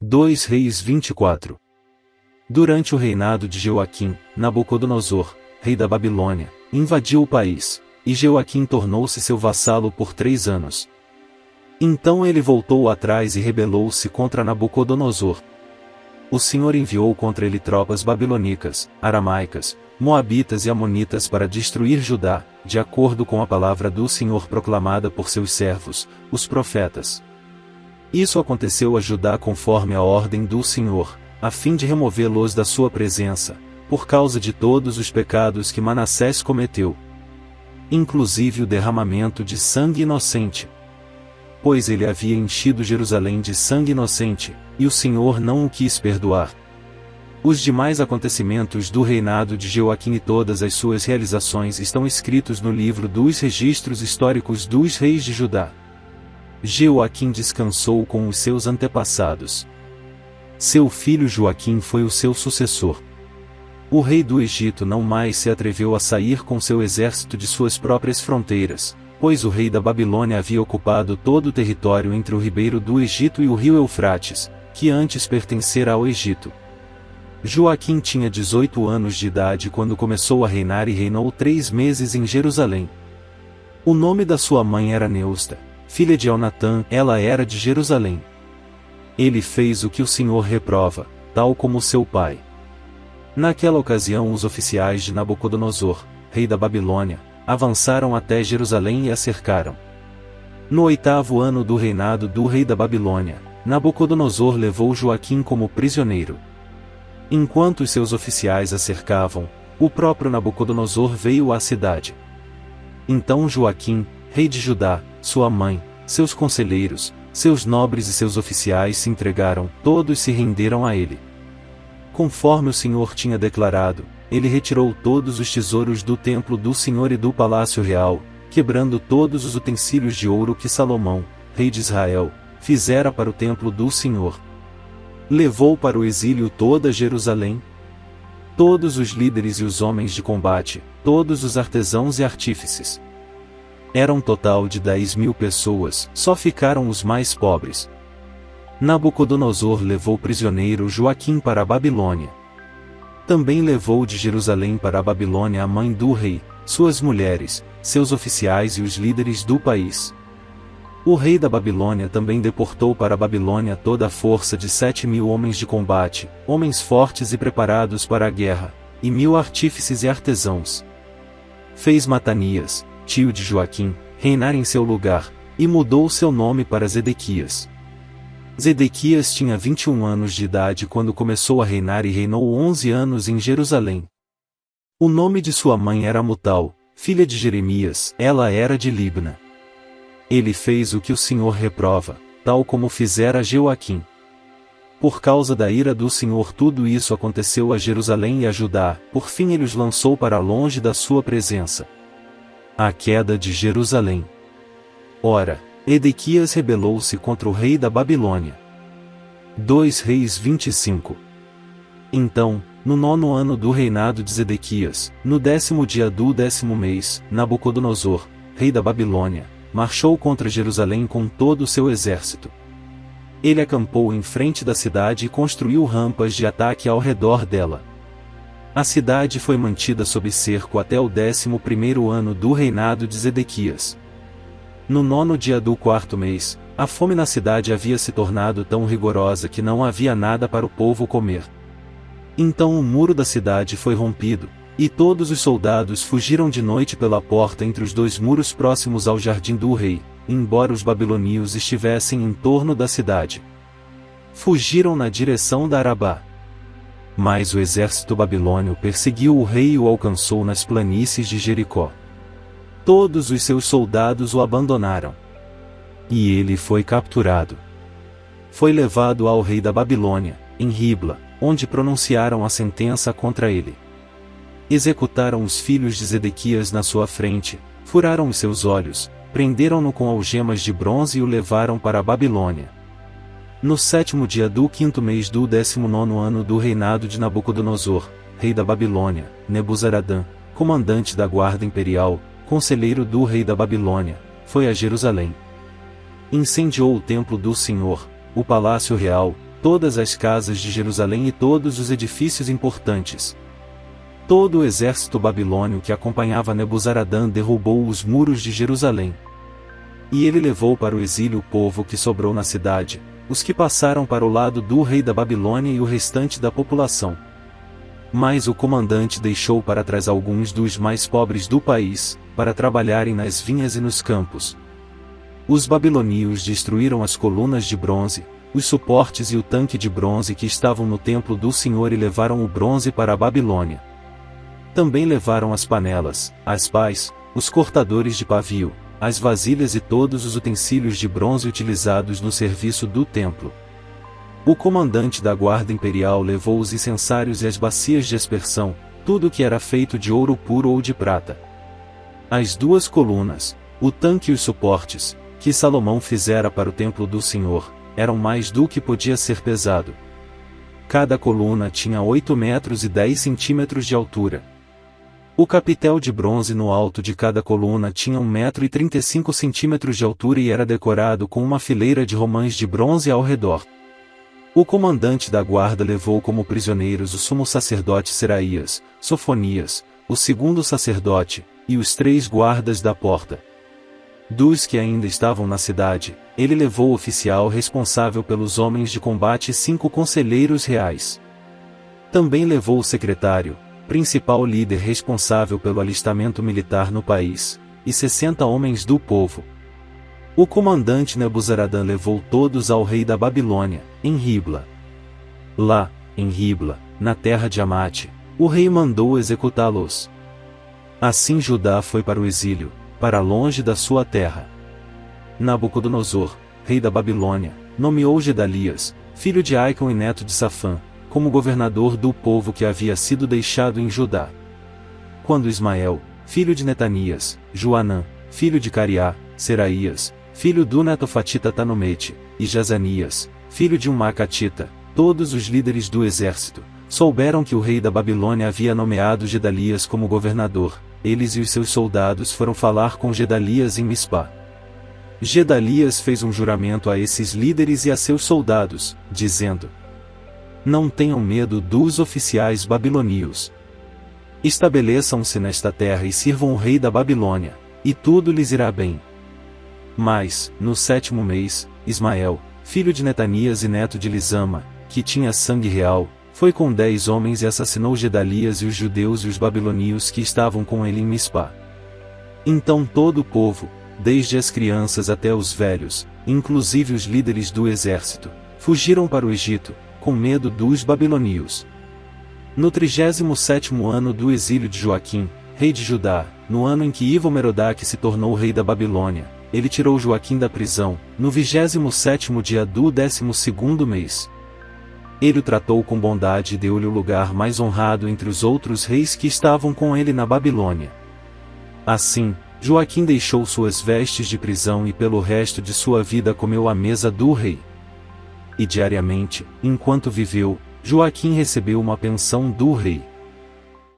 2 Reis 24. Durante o reinado de Jeoaquim, Nabucodonosor, rei da Babilônia, invadiu o país, e Jeoaquim tornou-se seu vassalo por 3 anos. Então ele voltou atrás e rebelou-se contra Nabucodonosor. O Senhor enviou contra ele tropas babilônicas, aramaicas, moabitas e amonitas para destruir Judá, de acordo com a palavra do Senhor proclamada por seus servos, os profetas. Isso aconteceu a Judá conforme a ordem do Senhor, a fim de removê-los da sua presença, por causa de todos os pecados que Manassés cometeu, inclusive o derramamento de sangue inocente. Pois ele havia enchido Jerusalém de sangue inocente, e o Senhor não o quis perdoar. Os demais acontecimentos do reinado de Jeoaquim e todas as suas realizações estão escritos no livro dos registros históricos dos reis de Judá. Jeoaquim descansou com os seus antepassados. Seu filho Joaquim foi o seu sucessor. O rei do Egito não mais se atreveu a sair com seu exército de suas próprias fronteiras, pois o rei da Babilônia havia ocupado todo o território entre o ribeiro do Egito e o rio Eufrates, que antes pertencera ao Egito. Joaquim tinha 18 anos de idade quando começou a reinar e reinou 3 meses em Jerusalém. O nome da sua mãe era Neusta, filha de Elnatã, ela era de Jerusalém. Ele fez o que o Senhor reprova, tal como seu pai. Naquela ocasião os oficiais de Nabucodonosor, rei da Babilônia, avançaram até Jerusalém e a cercaram. No 8º ano do reinado do rei da Babilônia, Nabucodonosor levou Joaquim como prisioneiro. Enquanto os seus oficiais a cercavam, o próprio Nabucodonosor veio à cidade. Então Joaquim, rei de Judá, sua mãe, seus conselheiros, seus nobres e seus oficiais se entregaram, todos se renderam a ele. Conforme o Senhor tinha declarado, ele retirou todos os tesouros do templo do Senhor e do palácio real, quebrando todos os utensílios de ouro que Salomão, rei de Israel, fizera para o templo do Senhor. Levou para o exílio toda Jerusalém, todos os líderes e os homens de combate, todos os artesãos e artífices. Era um total de 10.000 pessoas, só ficaram os mais pobres. Nabucodonosor levou prisioneiro Joaquim para a Babilônia. Também levou de Jerusalém para a Babilônia a mãe do rei, suas mulheres, seus oficiais e os líderes do país. O rei da Babilônia também deportou para a Babilônia toda a força de 7.000 homens de combate, homens fortes e preparados para a guerra, e 1.000 artífices e artesãos. Fez Matanias, tio de Joaquim, reinar em seu lugar, e mudou seu nome para Zedequias. Zedequias tinha 21 anos de idade quando começou a reinar e reinou 11 anos em Jerusalém. O nome de sua mãe era Mutal, filha de Jeremias, ela era de Libna. Ele fez o que o Senhor reprova, tal como fizera Jeoaquim. Por causa da ira do Senhor tudo isso aconteceu a Jerusalém e a Judá, por fim ele os lançou para longe da sua presença. A queda de Jerusalém. Ora, Edequias rebelou-se contra o rei da Babilônia. 2 Reis 25. Então, no 9º ano do reinado de Zedequias, no 10º dia do 10º mês, Nabucodonosor, rei da Babilônia, marchou contra Jerusalém com todo o seu exército. Ele acampou em frente da cidade e construiu rampas de ataque ao redor dela. A cidade foi mantida sob cerco até o 11º ano do reinado de Zedequias. No 9º dia do 4º mês, a fome na cidade havia se tornado tão rigorosa que não havia nada para o povo comer. Então o muro da cidade foi rompido, e todos os soldados fugiram de noite pela porta entre os 2 muros próximos ao jardim do rei, embora os babilônios estivessem em torno da cidade. Fugiram na direção da Arabá. Mas o exército babilônio perseguiu o rei e o alcançou nas planícies de Jericó. Todos os seus soldados o abandonaram. E ele foi capturado. Foi levado ao rei da Babilônia, em Ribla, onde pronunciaram a sentença contra ele. Executaram os filhos de Zedequias na sua frente, furaram os seus olhos, prenderam-no com algemas de bronze e o levaram para a Babilônia. No 7º dia do 5º mês do 19º ano do reinado de Nabucodonosor, rei da Babilônia, Nebuzaradã, comandante da guarda imperial, conselheiro do rei da Babilônia, foi a Jerusalém. Incendiou o templo do Senhor, o palácio real, todas as casas de Jerusalém e todos os edifícios importantes. Todo o exército babilônio que acompanhava Nebuzaradã derrubou os muros de Jerusalém. E ele levou para o exílio o povo que sobrou na cidade, os que passaram para o lado do rei da Babilônia e o restante da população. Mas o comandante deixou para trás alguns dos mais pobres do país, para trabalharem nas vinhas e nos campos. Os babilônios destruíram as colunas de bronze, os suportes e o tanque de bronze que estavam no templo do Senhor e levaram o bronze para a Babilônia. Também levaram as panelas, as pás, os cortadores de pavio, as vasilhas e todos os utensílios de bronze utilizados no serviço do templo. O comandante da guarda imperial levou os incensários e as bacias de aspersão, tudo que era feito de ouro puro ou de prata. As duas colunas, o tanque e os suportes, que Salomão fizera para o templo do Senhor, eram mais do que podia ser pesado. Cada coluna tinha 8 metros e 10 centímetros de altura. O capitel de bronze no alto de cada coluna tinha 1 metro e 35 centímetros de altura e era decorado com uma fileira de romãs de bronze ao redor. O comandante da guarda levou como prisioneiros o sumo sacerdote Seraías, Sofonias, o segundo sacerdote, e os 3 guardas da porta. Dos que ainda estavam na cidade, ele levou o oficial responsável pelos homens de combate e 5 conselheiros reais. Também levou o secretário, principal líder responsável pelo alistamento militar no país, e 60 homens do povo. O comandante Nebuzaradã levou todos ao rei da Babilônia, em Ribla. Lá, em Ribla, na terra de Amate, o rei mandou executá-los. Assim Judá foi para o exílio, para longe da sua terra. Nabucodonosor, rei da Babilônia, nomeou Gedalias, filho de Aicão e neto de Safã, como governador do povo que havia sido deixado em Judá. Quando Ismael, filho de Netanias, Joanã, filho de Cariá, Seraías, filho do netofatita Tanumete, e Jazanias, filho de um Macatita, todos os líderes do exército, souberam que o rei da Babilônia havia nomeado Gedalias como governador, eles e os seus soldados foram falar com Gedalias em Mispá. Gedalias fez um juramento a esses líderes e a seus soldados, dizendo: não tenham medo dos oficiais babilônios. Estabeleçam-se nesta terra e sirvam o rei da Babilônia, e tudo lhes irá bem. Mas, no 7º mês, Ismael, filho de Netanias e neto de Lisama, que tinha sangue real, foi com 10 homens e assassinou Gedalias e os judeus e os babilônios que estavam com ele em Mispá. Então todo o povo, desde as crianças até os velhos, inclusive os líderes do exército, fugiram para o Egito, com medo dos babilônios. No 37º ano do exílio de Joaquim, rei de Judá, no ano em que Evil-Merodach se tornou rei da Babilônia, ele tirou Joaquim da prisão, no 27º dia do 12º mês. Ele o tratou com bondade e deu-lhe o lugar mais honrado entre os outros reis que estavam com ele na Babilônia. Assim, Joaquim deixou suas vestes de prisão e pelo resto de sua vida comeu à mesa do rei. E diariamente, enquanto viveu, Joaquim recebeu uma pensão do rei.